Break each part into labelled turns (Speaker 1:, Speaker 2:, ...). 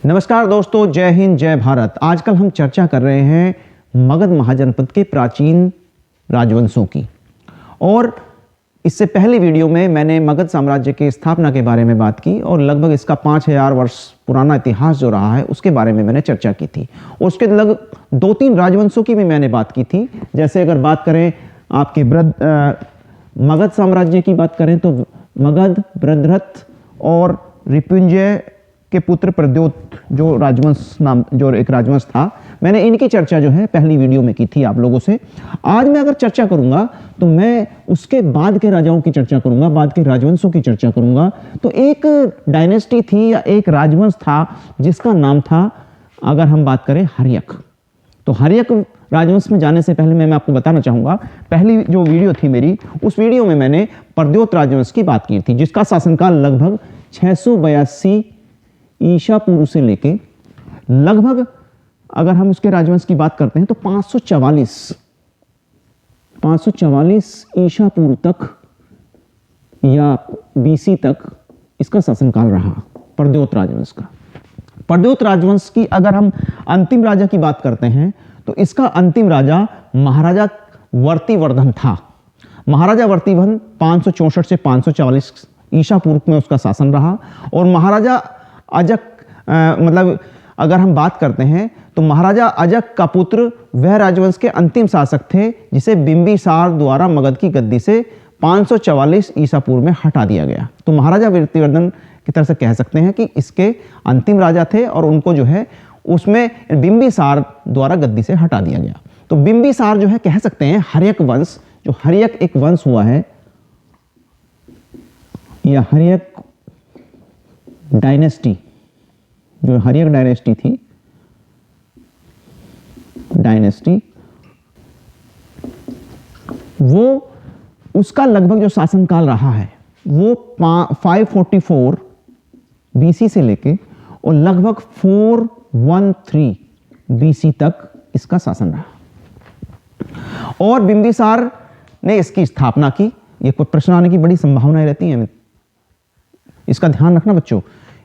Speaker 1: नमस्कार दोस्तों, जय हिंद जय भारत। आजकल हम चर्चा कर रहे हैं मगध महाजनपद के प्राचीन राजवंशों की। और इससे पहले वीडियो में मैंने मगध साम्राज्य की स्थापना के बारे में बात की और लगभग इसका 5000 वर्ष पुराना इतिहास जो रहा है उसके बारे में मैंने चर्चा की थी। और उसके लगभग 2-3 राजवंशों की भी मैंने बात की थी। जैसे अगर बात करें आपके मगध साम्राज्य की बात करें तो मगध, बृहद्रथ और रिपुंजय के पुत्र प्रद्योत जो एक राजवंश था, मैंने इनकी चर्चा जो है पहली वीडियो में की थी आप लोगों से। आज मैं अगर चर्चा करूंगा तो मैं उसके बाद के राजाओं की चर्चा करूंगा, बाद के राजवंशों की चर्चा करूंगा। तो एक डायनेस्टी थी या एक राजवंश था जिसका नाम था, अगर हम बात करें, हर्यक। तो हर्यक राजवंश में जाने से पहले मैं आपको बताना चाहूंगा, पहली जो वीडियो थी मेरी, उस वीडियो में मैंने प्रद्योत राजवंश की बात की थी जिसका शासनकाल लगभग 682 ईसा पूर्व से लेके लगभग, अगर हम उसके राजवंश की बात करते हैं तो 544 ईसा पूर्व तक या बीसी तक इसका शासनकाल रहा, प्रद्योत राजवंश का। प्रद्योत राजवंश की अगर हम अंतिम राजा की बात करते हैं तो इसका अंतिम राजा महाराजा वर्तिवर्धन था। महाराजा वर्तिवर्धन 564 से 544 ईसा पूर्व में उसका शासन रहा। और महाराजा अजक मतलब अगर हम बात करते हैं तो महाराजा अजक का पुत्र वह राजवंश के अंतिम शासक थे जिसे बिंबिसार द्वारा मगध की गद्दी से 544 ईसा पूर्व में हटा दिया गया। तो महाराजा वर्तिवर्धन की तरह से कह सकते हैं कि इसके अंतिम राजा थे और उनको जो है उसमें बिंबिसार द्वारा गद्दी से हटा दिया गया। तो बिंबिसार जो है कह सकते हैं हर्यक वंश, जो हर्यक एक वंश हुआ है या हर्यक डायनेस्टी, जो हर्यक डायनेस्टी थी, वो उसका लगभग जो शासनकाल रहा है वो 544 बीसी से लेके और लगभग 413 बीसी तक इसका शासन रहा। और बिंबिसार ने इसकी स्थापना की। ये कुछ प्रश्न आने की बड़ी संभावनाएं रहती हैं, इसका ध्यान रखना बच्चों।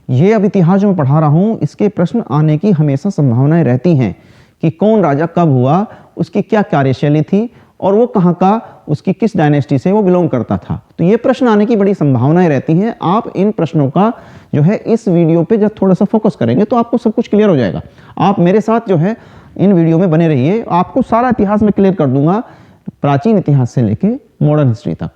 Speaker 1: ये अब इतिहास जो मैं पढ़ा रहा हूं इसके प्रश्न आने की हमेशा संभावनाएं रहती हैं कि कौन राजा कब हुआ, उसकी क्या कार्यशैली थी और वो कहां का, उसकी किस डायनेस्टी से वो बिलोंग करता था। तो ये प्रश्न आने की बड़ी संभावनाएं रहती हैं। आप इन प्रश्नों का जो है इस वीडियो पे जब थोड़ा सा फोकस करेंगे तो आपको सब कुछ क्लियर हो जाएगा। आप मेरे साथ जो है इन वीडियो में बने रहिए, आपको सारा इतिहास में क्लियर कर दूंगा, प्राचीन इतिहास से लेके मॉडर्न हिस्ट्री तक।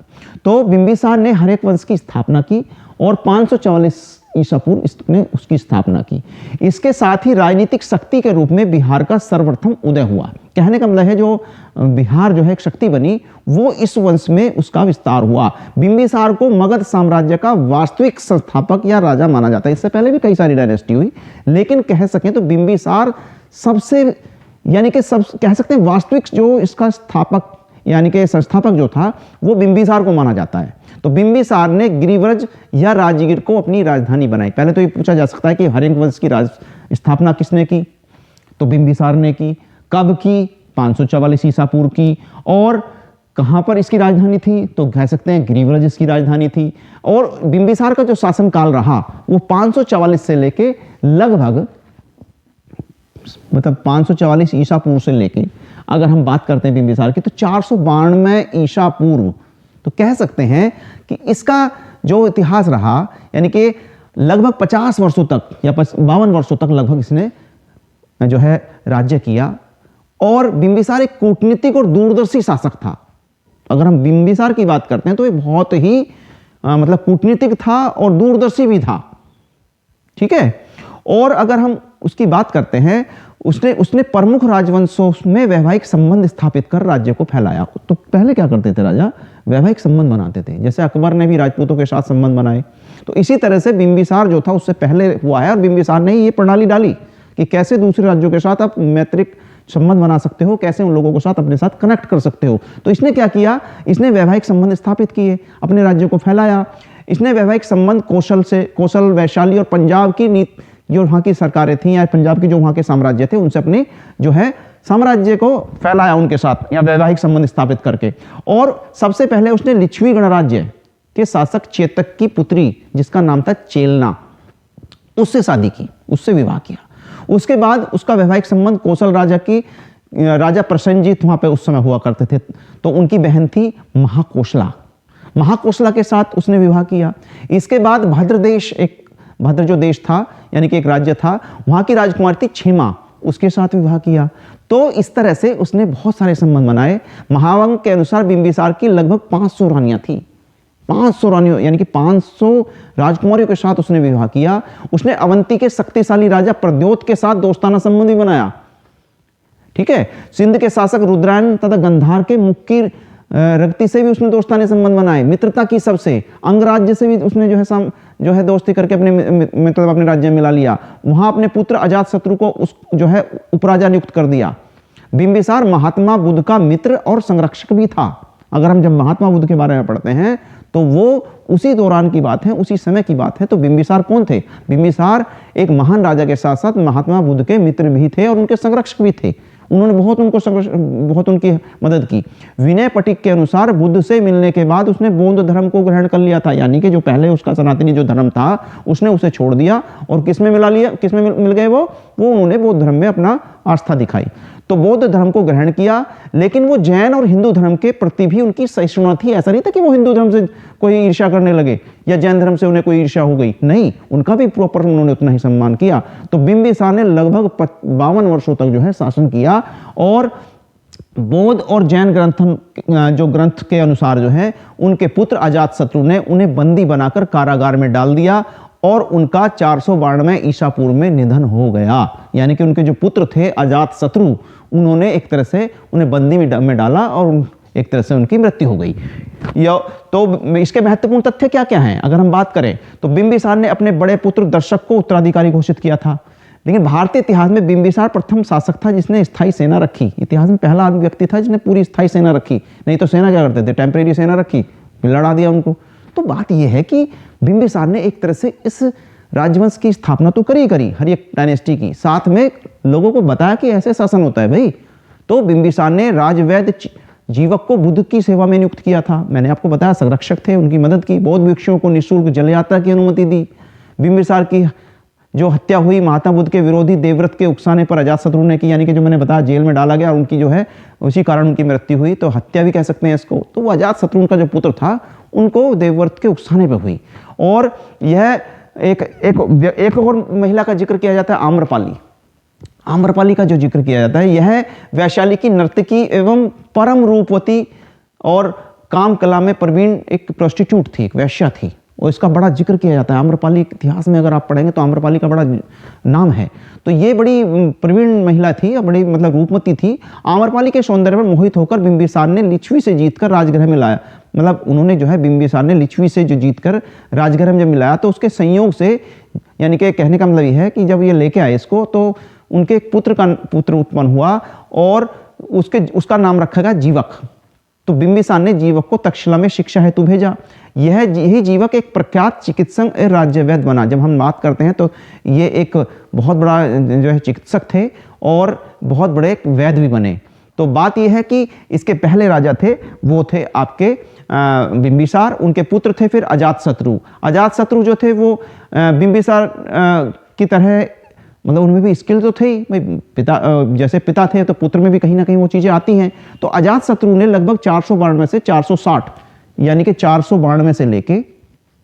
Speaker 1: तो बिंबिसार ने हर्यक वंश की स्थापना की और 544 ईसा पूर्व इसने उसकी स्थापना की। इसके साथ ही राजनीतिक शक्ति के रूप में बिहार का सर्वप्रथम उदय हुआ। कहने का मतलब है जो बिहार जो है एक शक्ति बनी, वो इस वंश में उसका विस्तार हुआ। बिंबिसार को मगध साम्राज्य का वास्तविक संस्थापक या राजा माना जाता है। इससे पहले भी कई सारी डायनेस्टी हुई, लेकिन कह सकें तो बिंबिसार सबसे, यानी कि सब कह सकते हैं वास्तविक जो इसका स्थापक यानी कि संस्थापक जो था वो बिंबिसार को माना जाता है। तो बिंबिसार ने गिरिव्रज या राजगीर को अपनी राजधानी बनाई। पहले तो ये पूछा जा सकता है कि हर्यक वंश की स्थापना किसने की, तो बिंबिसार ने की। कब की? 544 ईसा पूर्व की। और कहां पर इसकी राजधानी थी, तो कह सकते हैं गिरिव्रज इसकी राजधानी थी। और बिंबिसार का जो शासनकाल रहा वो 544 से लेके लगभग, मतलब 544 ईसा पूर्व से लेके अगर हम बात करते हैं बिंबिसार की तो 492 ईसा पूर्व। तो कह सकते हैं कि इसका जो इतिहास रहा, यानी कि लगभग 50 वर्षों तक या 52 वर्षों तक लगभग इसने जो है राज्य किया। और बिंबिसार एक कूटनीतिक और दूरदर्शी शासक था। अगर हम बिंबिसार की बात करते हैं तो ये बहुत ही मतलब कूटनीतिक था और दूरदर्शी भी था, ठीक है। और अगर हम उसकी बात करते हैं, उसने प्रमुख राजवंशों में वैवाहिक संबंध स्थापित कर राज्य को फैलाया। तो पहले क्या करते थे राजा, वैवाहिक संबंध बनाते थे। जैसे अकबर ने भी राजपूतों के साथ संबंध बनाए, तो इसी तरह से बिंबिसार जो था उससे पहले हुआ है। और बिंबिसार ने ये प्रणाली डाली कि कैसे दूसरे राज्यों के साथ आप मैत्रिक संबंध बना सकते हो, कैसे उन लोगों के साथ अपने साथ कनेक्ट कर सकते हो। तो इसने क्या किया, इसने वैवाहिक संबंध स्थापित किए, अपने राज्य को फैलाया। इसने वैवाहिक संबंध कौशल, वैशाली और पंजाब की जो वहाँ की सरकारें थीं या पंजाब के जो वहाँ के साम्राज्य थे उनसे अपने जो है साम्राज्य को फैलाया उनके साथ या वैवाहिक संबंध स्थापित करके। और सबसे पहले उसने लिच्छवी गणराज्य के शासक चेतक की पुत्री जिसका नाम था चेलना, उससे शादी की। उससे विवाह किया। उसके बाद उसका वैवाहिक संबंध कौशल राजा प्रसेनजीत वहां पे उस समय हुआ करते थे, तो उनकी बहन थी महाकोशला के साथ उसने विवाह किया। इसके बाद भद्र जो देश था, यानी कि एक राज्य था, वहां की राजकुमारी थी क्षेमा, उसके साथ विवाह किया। तो इस तरह से उसने बहुत सारे संबंध बनाए। महावंश के अनुसार बिंबिसार की लगभग 500 रानियां थी, 500 रानियों यानी कि 500 राजकुमारियों के साथ उसने विवाह किया। उसने अवंती के शक्तिशाली राजा प्रद्योत के साथ दोस्ताना संबंध भी बनाया। ठीक है, सिंध के शासक रुद्रायन तथा गंधार के मुक्की रक्ति से भी उसने दोस्ताने संबंध बनाए। मित्रता की सबसे अंगराज्य से भी उसने जो है दोस्ती करके अपने राज्य में मिला लिया। वहां अपने पुत्र अजातशत्रु को जो है उपराजा नियुक्त कर दिया। बिंबिसार महात्मा बुद्ध का मित्र और संरक्षक भी था। अगर हम जब महात्मा बुद्ध के बारे में पढ़ते हैं तो वो उसी दौरान की बात है, उसी समय की बात है। तो बिंबिसार कौन थे? बिंबिसार एक महान राजा के साथ साथ महात्मा बुद्ध के मित्र भी थे और उनके संरक्षक भी थे। उन्होंने बहुत उनकी मदद की। विनय पटिक के अनुसार बुद्ध से मिलने के बाद उसने बौद्ध धर्म को ग्रहण कर लिया था, यानी कि जो पहले उसका सनातनी जो धर्म था उसने उसे छोड़ दिया और किसमें मिल गए वो उन्होंने बौद्ध धर्म में अपना आस्था दिखाई। तो बौद्ध धर्म को ग्रहण किया, लेकिन वो जैन और हिंदू धर्म के प्रति भी उनकी सहिष्णुता थी। ऐसा नहीं था कि वो हिंदू धर्म से कोई ईर्ष्या करने लगे या जैन धर्म से उन्हें कोई ईर्ष्या हो गई, नहीं, उनका भी प्रॉपर उन्होंने उतना ही सम्मान किया। तो बिंबिसार ने लगभग 52 वर्षों तक जो है शासन किया और बौद्ध और जैन ग्रंथ के अनुसार जो है उनके पुत्र अजातशत्रु ने उन्हें बंदी बनाकर कारागार में डाल दिया और उनका 492 ईसा पूर्व में निधन हो गया। यानी कि उनके जो पुत्र थे अजातशत्रु, उन्होंने एक तरह से उन्हें बंदी में डाला और एक तरह से उनकी मृत्यु हो गई। तो इसके महत्वपूर्ण तथ्य क्या क्या हैं अगर हम बात करें तो बिंबिसार ने अपने बड़े पुत्र दर्शक को उत्तराधिकारी घोषित किया था। लेकिन भारतीय इतिहास में बिंबिसार प्रथम शासक था जिसने स्थायी सेना रखी। इतिहास में पहला व्यक्ति था जिसने पूरी स्थायी सेना रखी। नहीं तो सेना क्या करते थे, टेम्परेरी सेना रखी, लड़ा दिया उनको। तो बात यह है कि बिंबिसार ने एक तरह से इस राजवंश की स्थापना तो करी हर्यक डायनेस्टी की, साथ में लोगों को बताया कि ऐसे शासन होता है भाई। तो बिंबिसार ने राजवैद्य जीवक को बुद्ध की सेवा में नियुक्त किया था। मैंने आपको बताया संरक्षक थे, उनकी मदद की। बौद्ध भिक्षुओं को निःशुल्क जल यात्रा की अनुमति दी। बिंबिसार की जो हत्या हुई महात्मा बुद्ध के विरोधी देवव्रत के उकसाने पर अजातशत्रु ने की, यानी कि जो मैंने बताया जेल में डाला गया और उनकी जो है उसी कारण उनकी मृत्यु हुई, तो हत्या भी कह सकते हैं इसको। तो वो अजातशत्रु उनका जो पुत्र था उनको देवव्रत के उकसाने पर हुई। और यह एक और महिला का जिक्र किया जाता है, आम्रपाली का जो जिक्र किया जाता है, यह वैशाली की नर्तकी एवं परम रूपवती और काम कला में प्रवीण एक प्रोस्टिट्यूट थी, एक वेश्या थी, और इसका बड़ा जिक्र किया जाता है। आम्रपाली इतिहास में अगर आप पढ़ेंगे तो आम्रपाली का बड़ा नाम है। तो ये बड़ी प्रवीण महिला थी, बड़ी मतलब रूपमती थी। आम्रपाली के सौंदर्य पर मोहित होकर बिंबिसार ने लिच्छवी से जीतकर राजगृह में लाया। मतलब उन्होंने जो है बिंबिसार ने लिच्छवी से जो जीतकर राजगृह में जब मिलाया तो उसके संयोग से, यानी कि कहने का मतलब ये है कि जब ये लेके आए इसको तो उनके एक पुत्र उत्पन्न हुआ और उसका नाम रखा गया जीवक। तो बिंबिसार ने जीवक को तक्षशिला में शिक्षा हेतु भेजा। यही जीवक एक प्रख्यात चिकित्सक राज्य वैद्य बना। जब हम बात करते हैं तो ये एक बहुत बड़ा जो है चिकित्सक थे और बहुत बड़े एक वैद्य भी बने। तो बात यह है कि इसके पहले राजा थे वो थे आपके बिंबिसार, उनके पुत्र थे फिर अजातशत्रु जो थे वो बिंबिसार की तरह, मतलब उनमें भी स्किल तो थे ही, पिता जैसे पिता थे तो पुत्र में भी कहीं ना कहीं वो चीज़ें आती हैं। तो अजातशत्रु ने लगभग 492 से 460, यानी कि 492 से लेके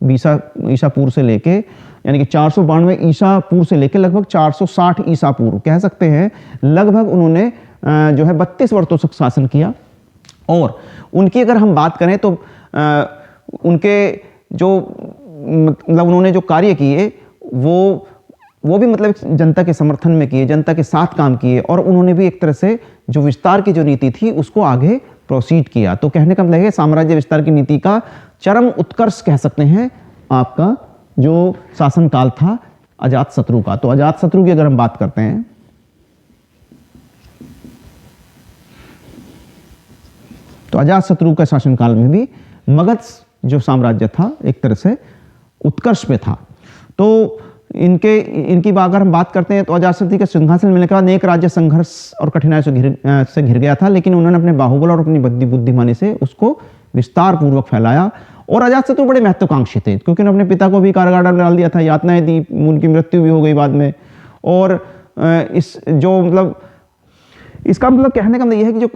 Speaker 1: ईसा पूर्व से लेके, यानी कि 492 ईसा पूर्व से लेके लगभग 460 ईसा पूर्व कह सकते हैं, लगभग उन्होंने जो है 32 वर्षों तक शासन किया। और उनकी अगर हम बात करें तो उनके जो मतलब उन्होंने जो कार्य किए वो भी मतलब जनता के समर्थन में किए, जनता के साथ काम किए, और उन्होंने भी एक तरह से जो विस्तार की जो नीति थी उसको आगे प्रोसीड किया। तो कहने का मतलब है साम्राज्य विस्तार की नीति का चरम उत्कर्ष कह सकते हैं आपका जो शासनकाल था अजातशत्रु का। तो अजातशत्रु की अगर हम बात करते हैं तो अजातशत्रु के शासनकाल में भी मगध जो साम्राज्य था एक तरह से उत्कर्ष पे था। तो इनकी अगर हम बात करते हैं तो अजातशत्रु के सिंहासन मिलने के बाद अनेक राज्य संघर्ष और कठिनाई से घिर गया था, लेकिन उन्होंने अपने बाहुबल और अपनी बुद्धिमानी से उसको विस्तार पूर्वक फैलाया। और अजातशत्रु बड़े महत्वाकांक्षी थे क्योंकि उन्होंने अपने पिता को भी कारागार में डाल दिया था, यातनाएं दी, उनकी मृत्यु भी हो गई बाद में। और इस जो मतलब इसका मतलब कहने का मतलब यह है कि जो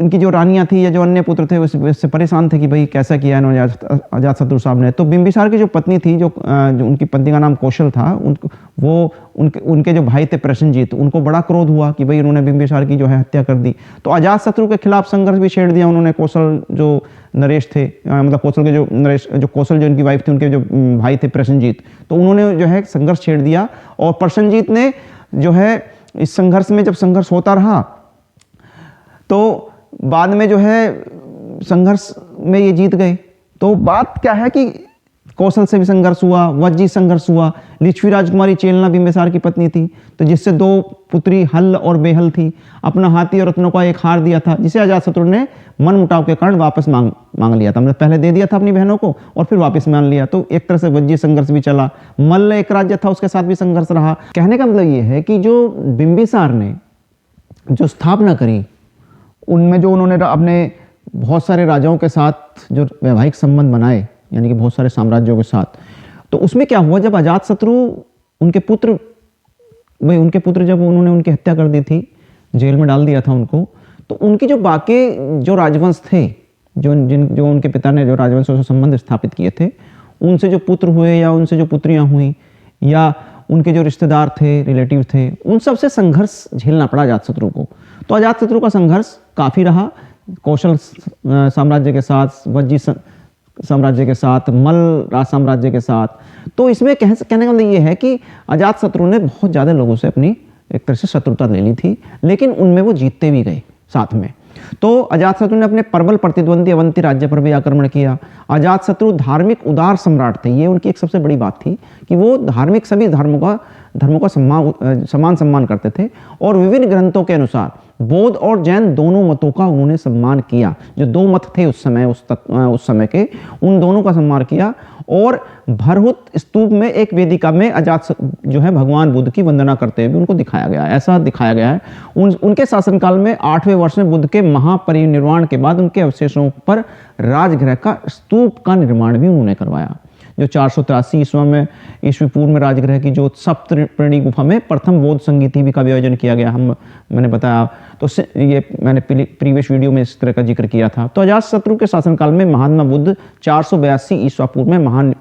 Speaker 1: इनकी जो रानियां थी या जो अन्य पुत्र थे उससे परेशान थे कि भाई कैसा किया इन्होंने अजातशत्रु साहब ने। तो बिंबिसार की जो पत्नी थी, जो उनकी पत्नी का नाम कौशल था, उनके जो भाई थे प्रसेनजीत, उनको बड़ा क्रोध हुआ कि भाई इन्होंने बिंबिसार की जो है हत्या कर दी। तो अजातशत्रु के खिलाफ संघर्ष भी छेड़ दिया उन्होंने। कौशल जो नरेश थे, मतलब कौशल के जो नरेश, जो कौशल जो उनकी वाइफ थी, उनके जो भाई थे प्रसेनजीत, तो उन्होंने जो है संघर्ष छेड़ दिया। और प्रसेनजीत ने जो है इस संघर्ष में, जब संघर्ष होता रहा तो बाद में जो है संघर्ष में ये जीत गए। तो बात क्या है कि कौशल से भी संघर्ष हुआ, वज्जी संघर्ष हुआ। लिच्छवी राजकुमारी चेलना बिंबिसार की पत्नी थी, तो जिससे 2 पुत्री हल और बेहल थी। अपना हाथी और रत्नों का एक हार दिया था, जिसे अजातशत्रु ने मन मुटाव के कारण वापस मांग लिया था। मतलब पहले दे दिया था अपनी बहनों को और फिर वापस मान लिया। तो एक तरह से वज्जी संघर्ष भी चला। मल्ल एक राज्य था, उसके साथ भी संघर्ष रहा। कहने का मतलब ये है कि जो बिंबिसार ने जो स्थापना करी, उनमें जो उन्होंने अपने बहुत सारे राजाओं के साथ जो वैवाहिक संबंध बनाए, यानी कि बहुत सारे साम्राज्यों के साथ, तो उसमें क्या हुआ, जब अजातशत्रु उनके पुत्र जब उन्होंने उनकी हत्या कर दी थी, जेल में डाल दिया था उनको, तो उनकी जो बाकी जो राजवंश थे, जो उनके पिता ने जो राजवंशों से संबंध स्थापित किए थे, उनसे जो पुत्र हुए या उनसे जो पुत्रियां हुई या उनके जो रिश्तेदार थे, रिलेटिव थे, उन सब से संघर्ष झेलना पड़ा अजातशत्रु को। तो अजातशत्रु का संघर्ष काफ़ी रहा, कौशल साम्राज्य के साथ, वज्जी साम्राज्य के साथ, मल्ल राज साम्राज्य के साथ। तो इसमें कहने का मतलब ये है कि अजातशत्रु ने बहुत ज़्यादा लोगों से अपनी एक तरह से शत्रुता ले ली थी, लेकिन उनमें वो जीतते भी गए साथ में। तो अजातशत्रु ने अपने प्रबल प्रतिद्वंदी अवंती राज्य पर भी आक्रमण किया। अजातशत्रु धार्मिक उदार सम्राट थे। ये उनकी एक सबसे बड़ी बात थी कि वो धार्मिक सभी धर्मों का समान सम्मान करते थे और विभिन्न ग्रंथों के अनुसार बौद्ध और जैन दोनों मतों का उन्होंने सम्मान किया। जो 2 मत थे उस समय के, उन दोनों का सम्मान किया। और भरहुत स्तूप में एक वेदिका में अजातशत्रु जो है भगवान बुद्ध की वंदना करते हुए उनको दिखाया गया है। ऐसा दिखाया गया है। उनके शासनकाल में 8वें वर्ष में बुद्ध के महापरिनिर्वाण के बाद उनके अवशेषों पर राजगृह का स्तूप का निर्माण भी उन्होंने करवाया। जो 483 ईस्वी पूर्व में राजगृह की जो सप्तऋणी गुफा में प्रथम बौद्ध संगीति का भी आयोजन किया गया, मैंने बताया। तो ये मैंने प्रीवियस वीडियो में इस तरह का जिक्र किया था। तो अजातशत्रु के शासनकाल में महात्मा बुद्ध 482 ईस्वी पूर्व में महान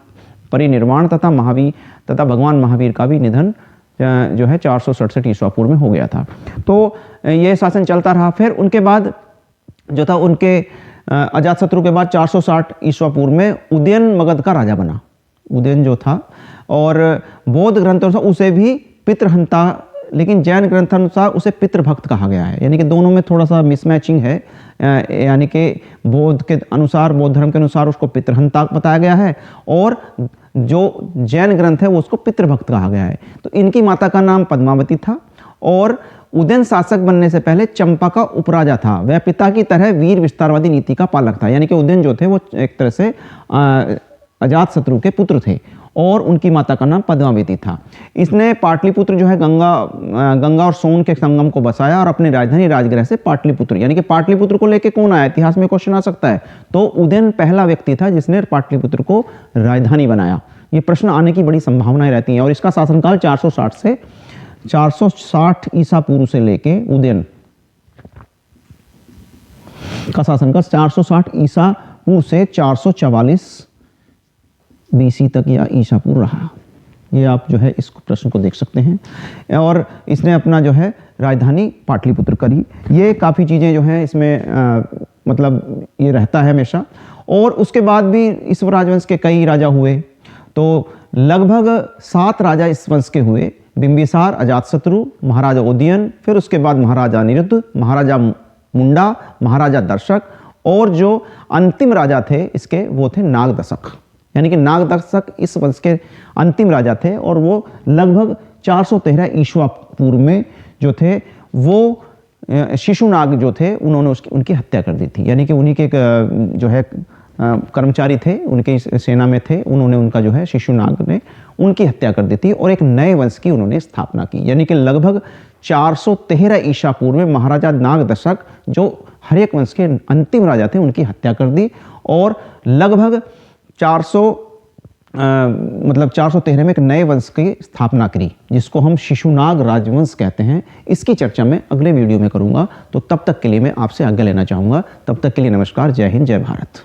Speaker 1: परिनिर्वाण तथा भगवान महावीर का भी निधन जो है 467 ईस्वी पूर्व में हो गया था। तो ये शासन चलता रहा। फिर उनके बाद जो था, उनके अजातशत्रु के बाद 460 ईस्वी पूर्व में उदयन मगध का राजा बना। उदयन जो था, और बौद्ध ग्रंथों से उसे भी पितृहंता, लेकिन जैन ग्रंथानुसार उसे पितृभक्त कहा गया है। यानी कि दोनों में थोड़ा सा मिसमैचिंग है। यानी कि बौद्ध धर्म के अनुसार उसको पितृहंता बताया गया है और जो जैन ग्रंथ है वो उसको पितृभक्त कहा गया है। तो इनकी माता का नाम पद्मावती था और उदयन शासक बनने से पहले चंपा का उपराजा था। वह पिता की तरह वीर विस्तारवादी नीति का पालक था। यानी कि उदयन जो थे वो एक तरह से अजातशत्रु के पुत्र थे और उनकी माता का नाम पद्मावती था। इसने पाटलिपुत्र जो है गंगा और सोन के संगम को बसाया और अपनी राजधानी राजगृह से पाटलिपुत्र, यानी कि पाटलिपुत्र को लेके कौन आया, इतिहास में क्वेश्चन आ सकता है। तो उदयन पहला व्यक्ति था जिसने पाटलिपुत्र को राजधानी बनाया। ये प्रश्न आने की बड़ी संभावनाएं रहती हैं। और इसका शासनकाल 460 ईसा पूर्व से लेके उदयन का शासनकाल 460 ईसा पूर्व से 444 बीसी तक या ईसा पूर्व रहा। ये आप जो है इस प्रश्न को देख सकते हैं। और इसने अपना जो है राजधानी पाटलिपुत्र करी। ये काफ़ी चीज़ें जो हैं इसमें मतलब ये रहता है हमेशा। और उसके बाद भी इस राजवंश के कई राजा हुए। तो लगभग 7 राजा इस वंश के हुए। बिंबिसार, अजातशत्रु, महाराजा उदयन, फिर उसके बाद महाराजा अनिरुद्ध, महाराजा मुंडा, महाराजा दर्शक, और जो अंतिम राजा थे इसके वो थे नागदशक। यानी कि नागदशक इस वंश के अंतिम राजा थे और वो लगभग 413 ईस्वी पूर्व में जो थे वो शिशुनाग जो थे उन्होंने उनकी हत्या कर दी थी। यानी कि उन्हीं के जो है कर्मचारी थे, उनके सेना में थे, उन्होंने उनका जो है शिशुनाग ने उनकी हत्या कर दी थी और एक नए वंश की उन्होंने स्थापना की। यानी कि लगभग 413 ईसा पूर्व में महाराजा नागदशक जो हर्यक वंश के अंतिम राजा थे उनकी हत्या कर दी और लगभग मतलब 413 में एक नए वंश की स्थापना करी जिसको हम शिशुनाग राजवंश कहते हैं। इसकी चर्चा मैं अगले वीडियो में करूंगा। तो तब तक के लिए मैं आपसे आज्ञा लेना चाहूँगा। तब तक के लिए नमस्कार, जय हिंद, जय भारत।